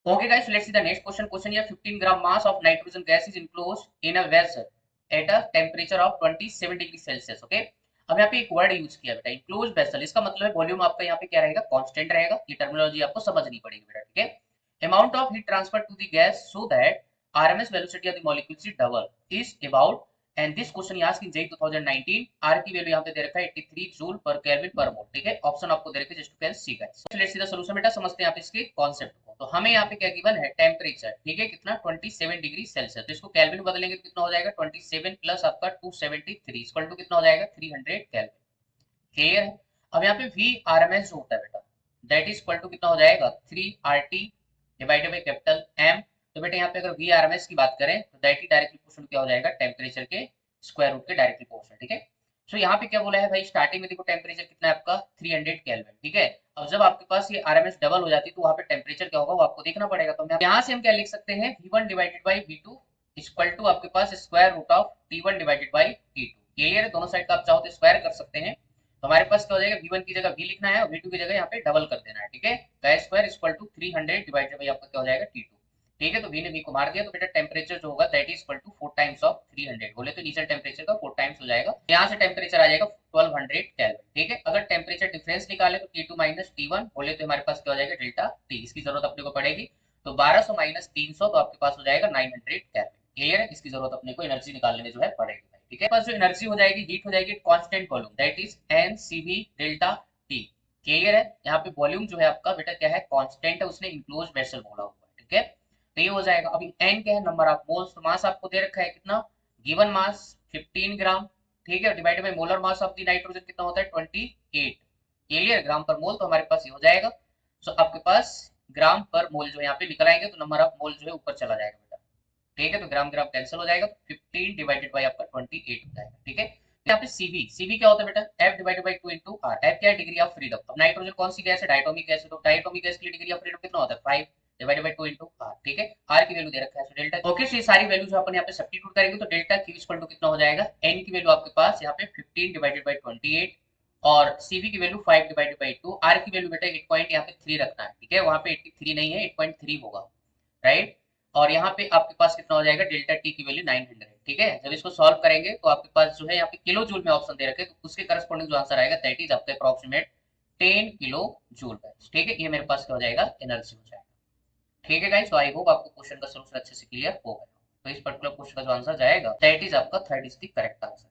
Okay guys, so let's see the next question. Question here, 15 gram mass of nitrogen gas is enclosed in a vessel at a temperature of 27 degree Celsius. Okay, अब यहाँ पे एक word use किया बेटा, enclose vessel. इसका मतलब है volume आपका यहाँ पे क्या रहेगा, कांस्टेंट रहेगा. ये टर्मिनोलॉजी आपको समझनी पड़ेगी बेटा, ठीक है. Amount of heat transfer to the gas so that RMS velocity of the molecules is double is about. And this question ये आस्क्ड इन जेई 2019. आर की वैल्यू यहाँ पे दे रखा है 83 जूल पर केल्विन पर मोल, ठीक है. ऑप्शन आपको दे रखे just to can see guys. Let's see the solution बेटा, समझते हैं यहाँ पे इसके कॉन्सेप्ट को. तो हमें यहाँ पे क्या गिवन है, टेम्परेचर, ठीक है, कितना 27 डिग्री सेल्सियस. तो इसको केल्विन बदलेंगे तो कितना हो जाएगा, 27 प्लस आपका 273 इक्वल टू कितना हो जाएगा, 300 केल्विन. क्लियर है. अब यहाँ पे वी आरएमएस जो होता है बेटा, दैट इज इक्वल टू कितना हो जाएगा, 3RT divided by capital M. तो बेटा यहाँ पे अगर वी आरएमएस की बात करें तो दैट ही डायरेक्टली क्वेश्चन क्या हो जाएगा, टेम्परेचर के स्क्वायर रूट के डायरेक्टली पोर्शन, ठीक है. सो यहाँ पे क्या बोला है भाई, स्टार्टिंग में देखो टेम्परेचर कितना है आपका 300 केल्विन, ठीक है. अब जब आपके पास ये आरएमएस डबल हो जाती है तो वहां पे टेम्परेचर क्या होगा वो आपको देखना पड़ेगा. तो यहाँ से हम क्या लिख सकते हैं, V1 divided by V2 equal to आपके पास square root of T1 divided by T2. Clear है, दोनों साइड का आप चाहो तो स्क्वायर कर सकते हैं. तो हमारे पास क्या हो जाएगा, V1 की जगह V लिखना है और V2 की जगह यहाँ पे डबल कर देना है, ठीक है. का square equal to 300 divided by आपका क्या हो जाएगा T2, ठीक है. तो V ने V को मार दिया, तो बेटा टेम्परेचर जो होगा that is equal to 4 times of 300. बोले तो इनिशियल टेम्परेचर का 4 टाइम्स हो जाएगा. यहाँ से टेम्परेचर आ जाएगा 1200 केल्विन, ठीक है. अगर टेम्परेचर डिफरेंस निकाले तो T2 माइनस T1 बोले तो हमारे पास क्या हो जाएगा, डेल्टा T. इसकी जरूरत अपने को पड़ेगी. तो 1200 माइनस 300 तो आपके पास हो जाएगा 900 केल्विन. क्लियर है, इसकी जरूरत अपने को एनर्जी निकालने में जो है पड़ेगी, ठीक है. पास जो एनर्जी हो जाएगी, हीट हो जाएगी constant volume, that is NCV delta T. Clear है. यहाँ पे वॉल्यूम जो है आपका बेटा क्या है, कांस्टेंट है, उसने इंक्लोज वेसल बोला हुआ है, ठीक है. तो ये हो जाएगा. अभी एन क्या है, नंबर ऑफ मोल्स. तो मास आपको दे रखा है कितना, गिवन मास 15 ग्राम, ठीक है, divided by molar mass of the nitrogen कितना होता है 28. क्लियर, ग्राम पर मोल. तो हमारे पास ये हो जाएगा. सो आपके पास ग्राम पर मोल जो यहाँ पे निकल आएंगे तो नंबर ऑफ मोल जो है ऊपर चला जाएगा बेटा, ठीक है. तो ग्राम ग्राम कैंसिल हो जाएगा, 15 डिवाइडेड बाय आपका 28 हो जाएगा, ठीक है. यहाँ पे सीवी क्या होता है बेटा, F divided by 2 into R. F क्या है, डिग्री ऑफ फ्रीडम. अब नाइट्रोजन कौन सी गैस है, डायटोमिक गैस है. तो डायटोमिक गैस के लिए डिग्री ऑफ फ्रीडम कितना होता है, 5 डिवाइडेड बाय 2 इंटू आर, ठीक है. आर की वैल्यू दे रखा है, सो डेल्टा. ओके, सो ये सारी वैल्यू जो अपन यहाँ पे सब्स्टिट्यूट करेंगे तो डेल्टा क्यू इक्वल टू कितना हो जाएगा, एन की वैल्यू आपके पास यहाँ पे 15 डिवाइडेड बाय 28 और सीवी की वैल्यू 5 डिवाइडेड बाय 2. आर की वैल्यू बेटा 8 पॉइंट यहाँ पे 3 रखना है, ठीक है. वहां पे 83 नहीं है, 8.3 होगा, राइट. और यहाँ पे आपके पास कितना हो जाएगा, डेल्टा टी की वैल्यू 900, ठीक है. जब इसको सॉल्व करेंगे तो आपके पास जो है यहाँ पे किलो जूल में ऑप्शन दे रखे, तो उसके करस्पॉन्डिंग जो आंसर आएगा दैट इज आपका अप्रोक्सीमेट 10 किलो जूल बैच, ठीक है. ये मेरे पास क्या हो जाएगा, एनर्जी हो जाएगा, ठीक है गाइस. तो आई होप आपको क्वेश्चन का सोल्यूशन अच्छे से क्लियर हो गया. तो इस पर्टिकुलर क्वेश्चन का जो आंसर जाएगा दैट इज आपका third is the correct answer.